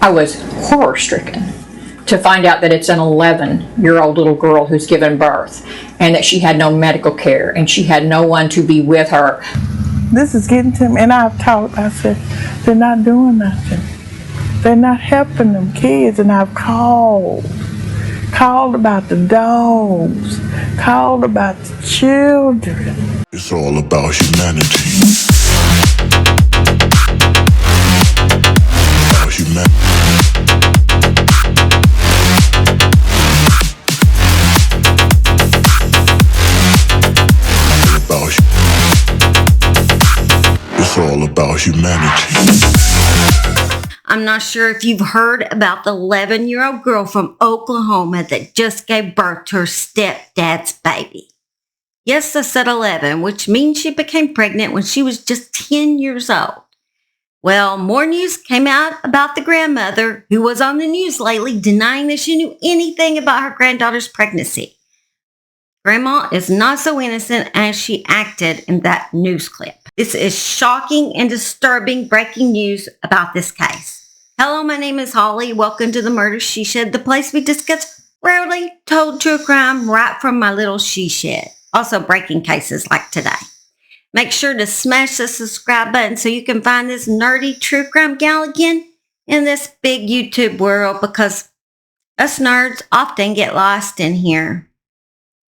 I was horror-stricken to find out that it's an 11-year-old little girl who's given birth and that she had no medical care and she had no one to be with her. This is getting to me, and I've talked. I said, they're not doing nothing. They're not helping them kids, and I've called about the dogs, called about the children. It's all about humanity. About humanity. It's all about humanity. I'm not sure if you've heard about the 11-year-old girl from Oklahoma that just gave birth to her stepdad's baby. Yes, I said 11, which means she became pregnant when she was just 10 years old. Well, more news came out about the grandmother who was on the news lately denying that she knew anything about her granddaughter's pregnancy. Grandma is not so innocent as she acted in that news clip. This is shocking and disturbing breaking news about this case. Hello, my name is Holly. Welcome to the Murder She Shed, the place we discuss rarely told true crime right from my little she shed. Also breaking cases like today. Make sure to smash the subscribe button so you can find this nerdy true crime gal again in this big YouTube world, because us nerds often get lost in here.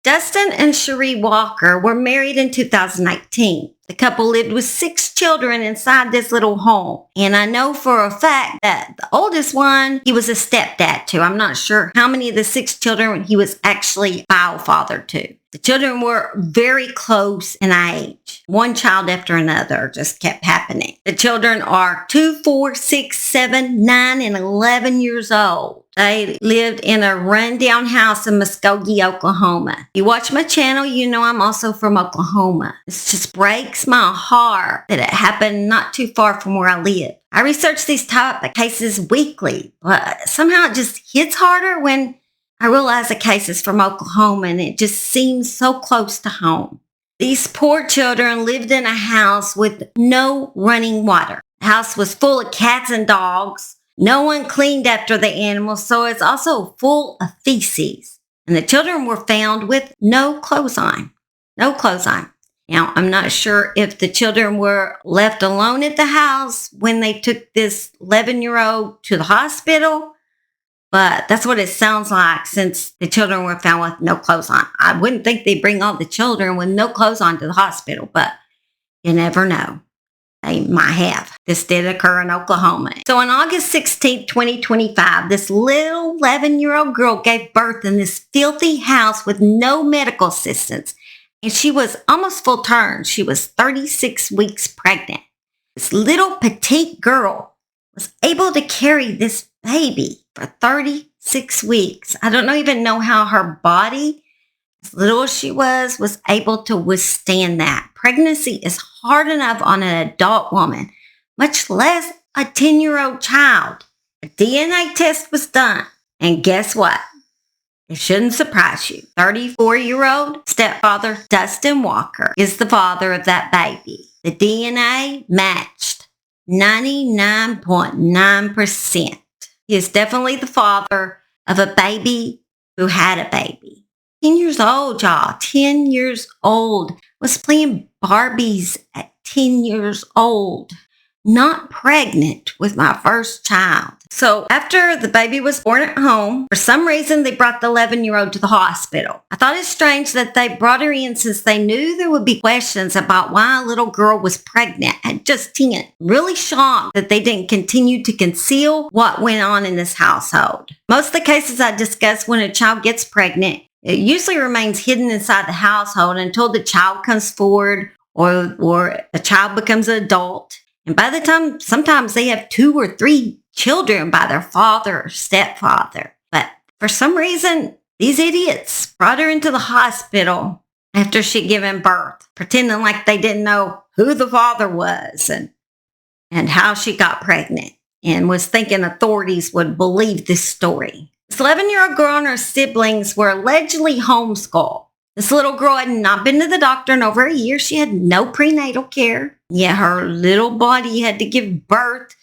Dustin and Cherie Walker were married in 2018. The couple lived with 6 children inside this little home. And I know for a fact that the oldest one, he was a stepdad to. I'm not sure how many of the 6 children he was actually bio father to. The children were very close in age. One child after another just kept happening. The children are 2, 4, 6, 7, 9, and 11 years old. They lived in a rundown house in Muskogee, Oklahoma. If you watch my channel, you know I'm also from Oklahoma. It just breaks my heart that it happened not too far from where I live. I research these type of cases weekly, but somehow it just hits harder when I realize the case is from Oklahoma, and it just seems so close to home. These poor children lived in a house with no running water. The house was full of cats and dogs. No one cleaned after the animals, so it's also full of feces. And the children were found with no clothes on. No clothes on. Now, I'm not sure if the children were left alone at the house when they took this 11-year-old to the hospital, but that's what it sounds like, since the children were found with no clothes on. I wouldn't think they'd bring all the children with no clothes on to the hospital, but you never know. They might have. This did occur in Oklahoma. So on August 16, 2025, this little 11-year-old girl gave birth in this filthy house with no medical assistance. And she was almost full term. She was 36 weeks pregnant. This little petite girl was able to carry this baby for 36 weeks. I don't even know how her body, as little as she was able to withstand that. Pregnancy is hard enough on an adult woman, much less a 10-year-old child. A DNA test was done, and guess what? It shouldn't surprise you. 34-year-old stepfather Dustin Walker is the father of that baby. The DNA matched 99.9%. He is definitely the father of a baby who had a baby. 10 years old, y'all. 10 years old. Was playing Barbies at 10 years old. Not pregnant with my first child. So after the baby was born at home, for some reason they brought the 11-year-old to the hospital. I thought it strange that they brought her in since they knew there would be questions about why a little girl was pregnant at just 10. Really shocked that they didn't continue to conceal what went on in this household. Most of the cases I discuss when a child gets pregnant, it usually remains hidden inside the household until the child comes forward or a child becomes an adult. And by the time, sometimes they have 2 or 3 children by their father or stepfather. But for some reason, these idiots brought her into the hospital after she'd given birth, pretending like they didn't know who the father was and how she got pregnant, and was thinking authorities would believe this story. This 11-year-old girl and her siblings were allegedly homeschooled. This little girl had not been to the doctor in over a year. She had no prenatal care. Yet her little body had to give birth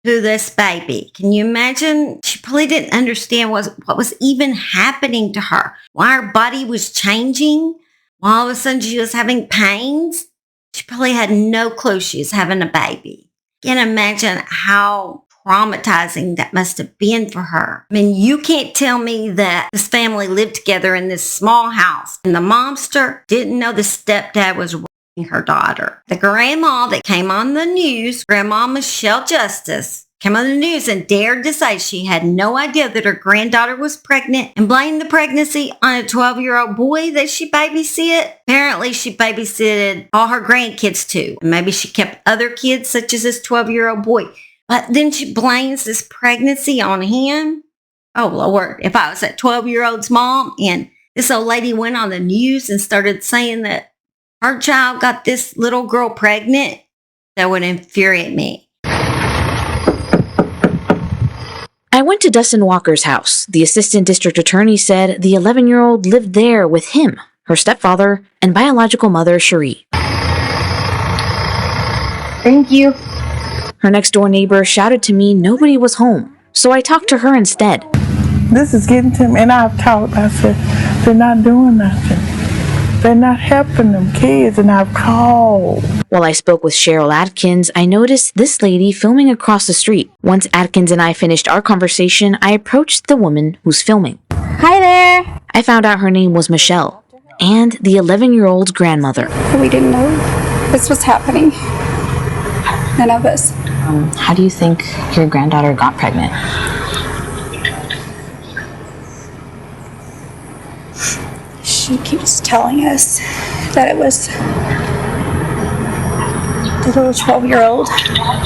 to this baby. Can you imagine? She probably didn't understand what was even happening to her, why her body was changing, why all of a sudden she was having pains. She probably had no clue she was having a baby. Can't imagine how traumatizing that must have been for her. I mean, you can't tell me that this family lived together in this small house and the momster didn't know the stepdad was raping her daughter. The grandma that came on the news, Grandma Michelle Justice, came on the news and dared to say she had no idea that her granddaughter was pregnant and blamed the pregnancy on a 12-year-old boy that she babysit. Apparently, she babysitted all her grandkids too. Maybe she kept other kids, such as this 12-year-old boy. But then she blames this pregnancy on him. Oh, Lord, if I was that 12-year-old's mom and this old lady went on the news and started saying that her child got this little girl pregnant, that would infuriate me. I went to Dustin Walker's house. The assistant district attorney said the 11-year-old lived there with him, her stepfather, and biological mother, Cherie. Thank you. Her next-door neighbor shouted to me nobody was home, so I talked to her instead. This is getting to me, and I've talked. I said, they're not doing nothing. They're not helping them kids, and I've called. While I spoke with Cheryl Atkins, I noticed this lady filming across the street. Once Atkins and I finished our conversation, I approached the woman who's filming. Hi there. I found out her name was Michelle, and the 11-year-old's grandmother. We didn't know this was happening. None of us. How do you think your granddaughter got pregnant? She keeps telling us that it was the little 12-year-old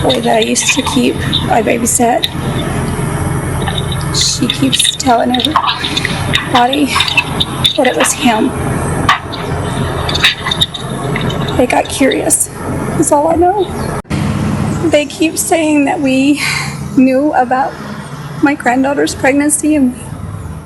boy that I used to keep, I babysat. She keeps telling everybody that it was him. They got curious. That's all I know. They keep saying that we knew about my granddaughter's pregnancy and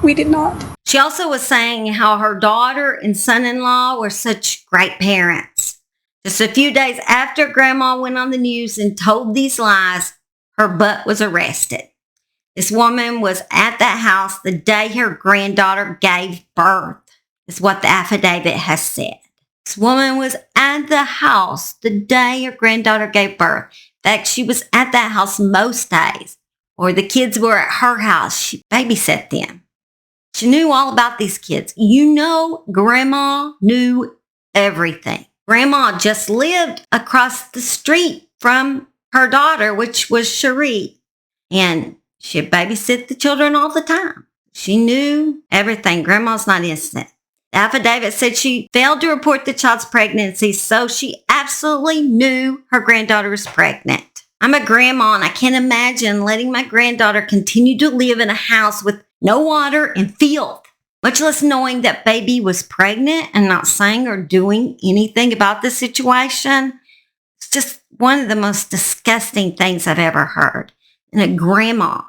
we did not. She also was saying how her daughter and son-in-law were such great parents. Just a few days after Grandma went on the news and told these lies, her butt was arrested. This woman was at that house the day her granddaughter gave birth, is what the affidavit has said. This woman was at the house the day her granddaughter gave birth. In fact, she was at that house most days, or the kids were at her house. She babysat them. She knew all about these kids. You know, Grandma knew everything. Grandma just lived across the street from her daughter, which was Cherie, and she babysit the children all the time. She knew everything. Grandma's not innocent. The affidavit said she failed to report the child's pregnancy, so she absolutely knew her granddaughter was pregnant. I'm a grandma, and I can't imagine letting my granddaughter continue to live in a house with no water and filth, much less knowing that baby was pregnant and not saying or doing anything about the situation. It's just one of the most disgusting things I've ever heard. And a grandma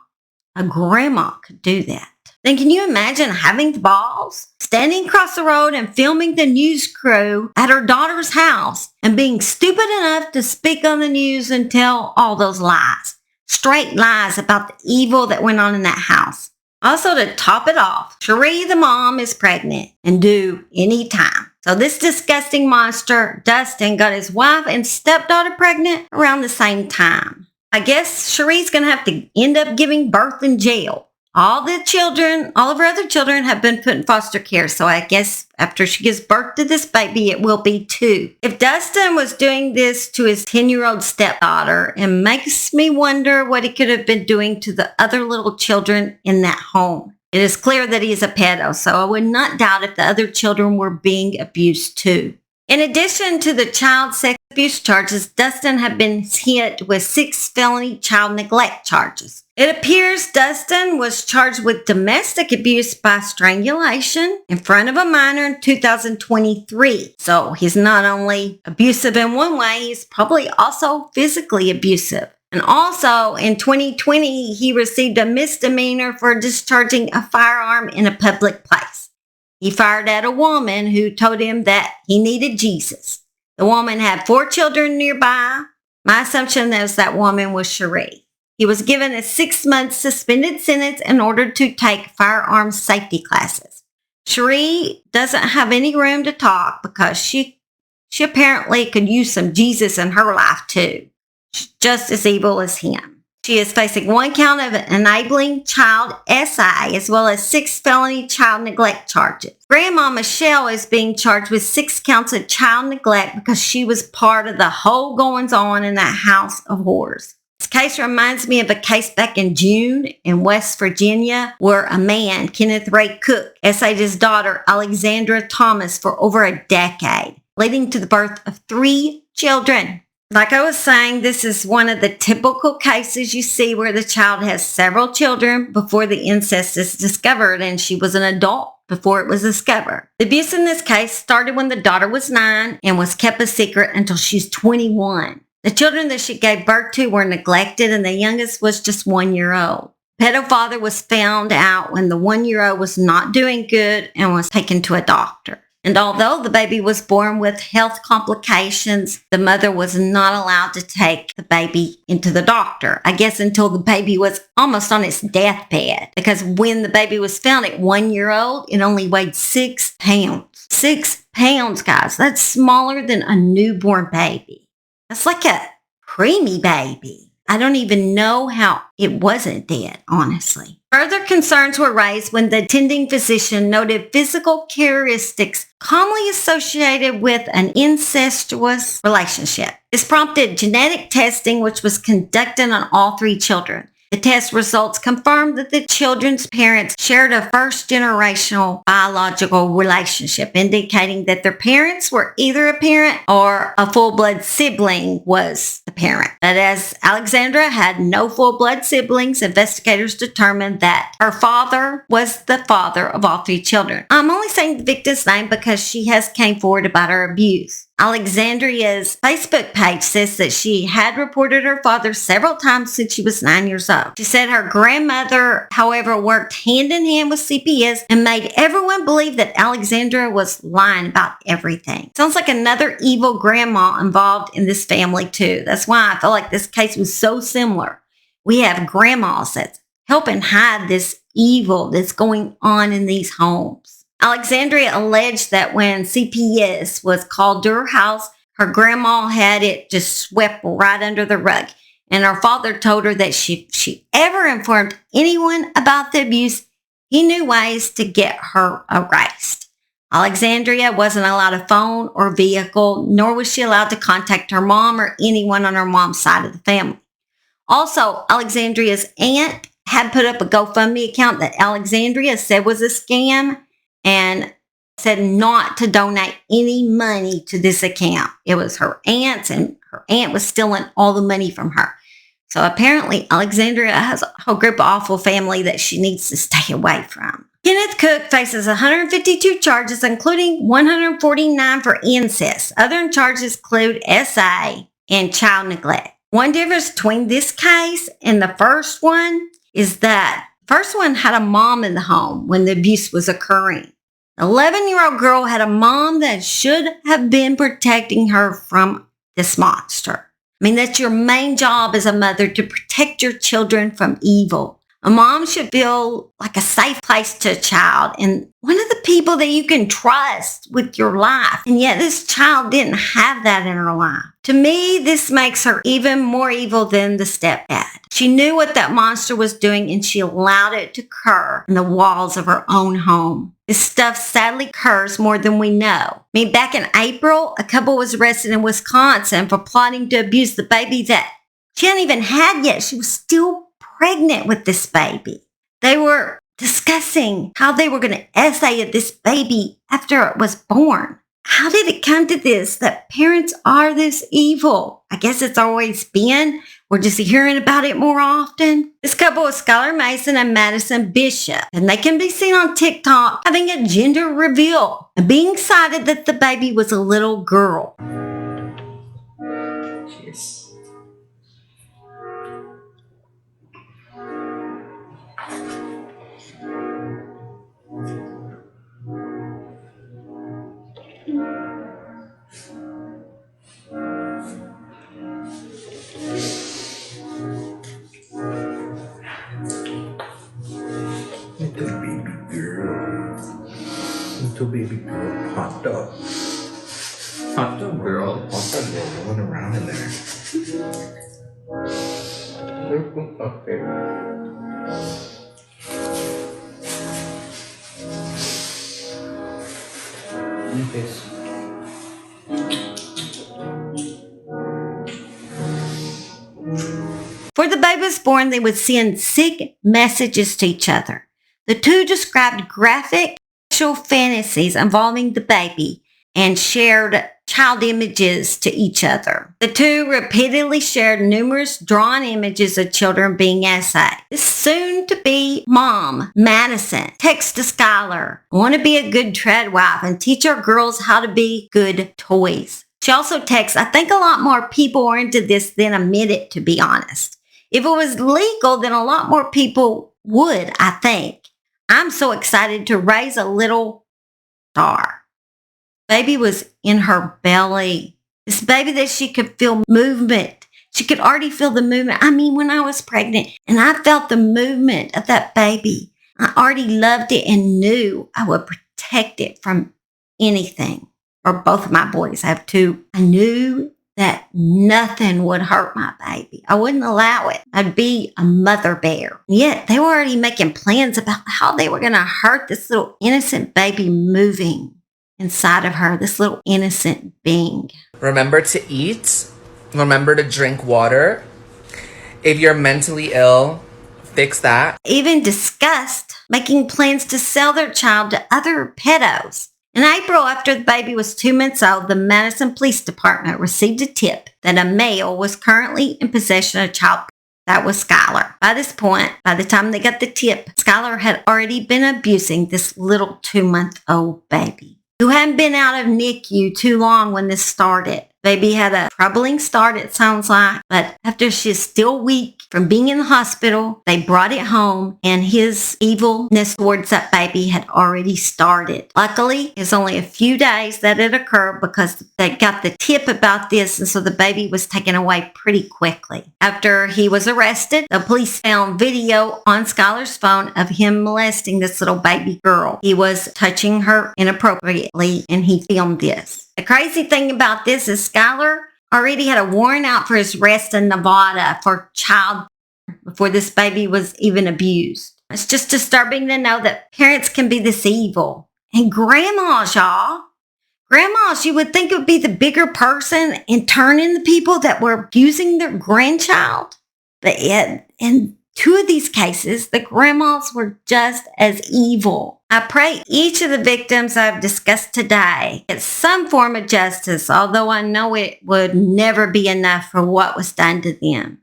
could do that. Then can you imagine having the balls, standing across the road and filming the news crew at her daughter's house and being stupid enough to speak on the news and tell all those lies, straight lies about the evil that went on in that house. Also, to top it off, Cherie, the mom, is pregnant and due any time. So this disgusting monster, Dustin, got his wife and stepdaughter pregnant around the same time. I guess Cherie's going to have to end up giving birth in jail. All of her other children have been put in foster care. So I guess after she gives birth to this baby, it will be 2. If Dustin was doing this to his 10-year-old stepdaughter, it makes me wonder what he could have been doing to the other little children in that home. It is clear that he is a pedo, so I would not doubt if the other children were being abused too. In addition to the child sex abuse charges, Dustin had been hit with 6 felony child neglect charges. It appears Dustin was charged with domestic abuse by strangulation in front of a minor in 2023. So he's not only abusive in one way, he's probably also physically abusive. And also in 2020, he received a misdemeanor for discharging a firearm in a public place. He fired at a woman who told him that he needed Jesus. The woman had 4 children nearby. My assumption is that woman was Sree. He was given a 6-month suspended sentence in order to take firearms safety classes. Sree doesn't have any room to talk because she apparently could use some Jesus in her life too. She's just as evil as him. She is facing 1 count of enabling child SI as well as 6 felony child neglect charges. Grandma Michelle is being charged with 6 counts of child neglect because she was part of the whole goings on in that house of horrors. This case reminds me of a case back in June in West Virginia where a man, Kenneth Ray Cook, SI'd his daughter Alexandra Thomas for over a decade, leading to the birth of 3 children. Like I was saying, this is one of the typical cases you see where the child has several children before the incest is discovered, and she was an adult before it was discovered. The abuse in this case started when the daughter was 9 and was kept a secret until she's 21. The children that she gave birth to were neglected, and the youngest was just 1 year old. Pedo father was found out when the 1-year-old was not doing good and was taken to a doctor. And although the baby was born with health complications, the mother was not allowed to take the baby into the doctor, I guess until the baby was almost on its deathbed. Because when the baby was found at 1 year old, it only weighed 6 pounds. 6 pounds, guys. That's smaller than a newborn baby. That's like a preemie baby. I don't even know how it wasn't dead, honestly. Further concerns were raised when the attending physician noted physical characteristics commonly associated with an incestuous relationship. This prompted genetic testing, which was conducted on all 3 children. The test results confirmed that the children's parents shared a first-generational biological relationship, indicating that their parents were either a parent or a full-blood sibling was the parent. But as Alexandra had no full-blood siblings, investigators determined that her father was the father of all 3 children. I'm only saying the victim's name because she has came forward about her abuse. Alexandria's Facebook page says that she had reported her father several times since she was 9 years old. She said her grandmother, however, worked hand in hand with CPS and made everyone believe that Alexandria was lying about everything. Sounds like another evil grandma involved in this family too. That's why I feel like this case was so similar. We have grandmas that's helping hide this evil that's going on in these homes. Alexandria alleged that when CPS was called to her house, her grandma had it just swept right under the rug. And her father told her that if she ever informed anyone about the abuse, he knew ways to get her erased. Alexandria wasn't allowed a phone or vehicle, nor was she allowed to contact her mom or anyone on her mom's side of the family. Also, Alexandria's aunt had put up a GoFundMe account that Alexandria said was a scam, and said not to donate any money to this account. It was her aunt's, and her aunt was stealing all the money from her. So apparently Alexandria has a whole group of awful family that she needs to stay away from. Kenneth Cook faces 152 charges, including 149 for incest. Other charges include SA and child neglect. One difference between this case and the first one is that first one had a mom in the home when the abuse was occurring. An 11-year-old girl had a mom that should have been protecting her from this monster. I mean, that's your main job as a mother, to protect your children from evil. A mom should feel like a safe place to a child and one of the people that you can trust with your life. And yet this child didn't have that in her life. To me, this makes her even more evil than the stepdad. She knew what that monster was doing and she allowed it to occur in the walls of her own home. This stuff sadly occurs more than we know. I mean, back in April, a couple was arrested in Wisconsin for plotting to abuse the baby that she hadn't even had yet. She was still pregnant with this baby. They were discussing how they were going to essay this baby after it was born. How did it come to this, that parents are this evil? I guess it's always been. We're just hearing about it more often. This couple is Skylar Mason and Madison Bishop, and they can be seen on TikTok having a gender reveal and being excited that the baby was a little girl. Cheers. little baby girl, hot dog. Hot dog girl rolling around in there. Okay. Eat this. Before the baby was born, they would send sick messages to each other. The two described graphic sexual fantasies involving the baby and shared child images to each other. The two repeatedly shared numerous drawn images of children being essayed. This soon-to-be mom, Madison, texts to Skylar, "I want to be a good tread wife and teach our girls how to be good toys." She also texts, "I think a lot more people are into this than admit it, to be honest. If it was legal, then a lot more people would, I think. I'm so excited to raise a little star." Baby was in her belly. This baby that she could feel movement. She could already feel the movement. I mean, when I was pregnant and I felt the movement of that baby, I already loved it and knew I would protect it from anything. Or both of my boys, I have two. I knew that nothing would hurt my baby. I wouldn't allow it. I'd be a mother bear. Yet they were already making plans about how they were going to hurt this little innocent baby moving inside of her, this little innocent being. Remember to eat. Remember to drink water. If you're mentally ill, fix that. Even discussed making plans to sell their child to other pedos. In April, after the baby was 2 months old, the Madison Police Department received a tip that a male was currently in possession of child. That was Skylar. By this point, by the time they got the tip, Skylar had already been abusing this little 2-month-old baby, who hadn't been out of NICU too long when this started. Baby had a troubling start, it sounds like, but after she's still weak from being in the hospital, they brought it home, and his evilness towards that baby had already started. Luckily, it's only a few days that it occurred because they got the tip about this, and so the baby was taken away pretty quickly. After he was arrested, the police found video on Skylar's phone of him molesting this little baby girl. He was touching her inappropriately, and he filmed this. The crazy thing about this is Skylar already had a warrant out for his arrest in Nevada for child before this baby was even abused. It's just disturbing to know that parents can be this evil. And grandmas, y'all. Grandmas, you would think it would be the bigger person and turn in the people that were abusing their grandchild. But yet, in 2 of these cases, the grandmas were just as evil. I pray each of the victims I've discussed today get some form of justice, although I know it would never be enough for what was done to them.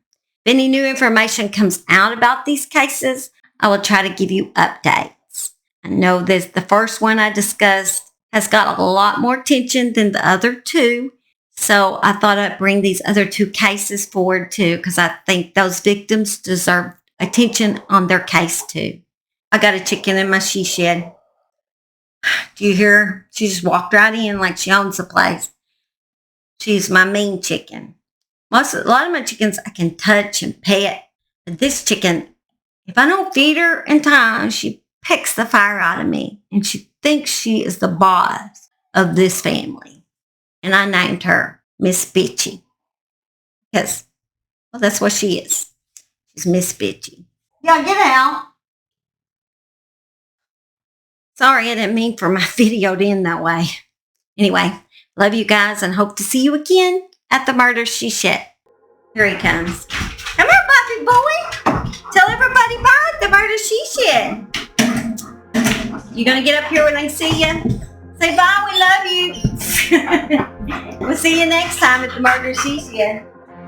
If any new information comes out about these cases, I will try to give you updates. I know this, the first one I discussed has got a lot more attention than the other 2. So I thought I'd bring these other 2 cases forward too, because I think those victims deserve attention on their case too. I got a chicken in my she shed. Do you hear her? She just walked right in like she owns the place. She's my mean chicken. A lot of my chickens I can touch and pet. But this chicken, if I don't feed her in time, she pecks the fire out of me. And she thinks she is the boss of this family. And I named her Miss Bitchy. Because, well, that's what she is. She's Miss Bitchy. Yeah, get out. Sorry, I didn't mean for my video to end that way. Anyway, love you guys and hope to see you again at the Murder She Shed. Here he comes. Come here, puppy boy. Tell everybody bye at the Murder She Shed. You gonna get up here when I see you? Say bye, we love you. We'll see you next time at the Murder She Shed.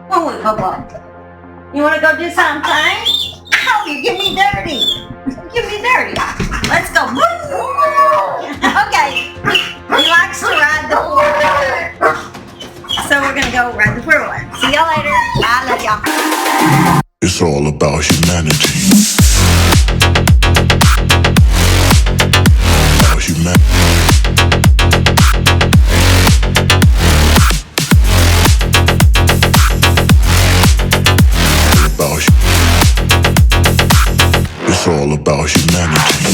Come on, Bubba. You wanna go do something? Oh, you get me dirty. Get me dirty. Let's go. Okay. He likes to ride the four-wheeler. So we're going to go ride the four-wheeler. See y'all later. I love y'all. It's all about humanity. About humanity. It's all about humanity.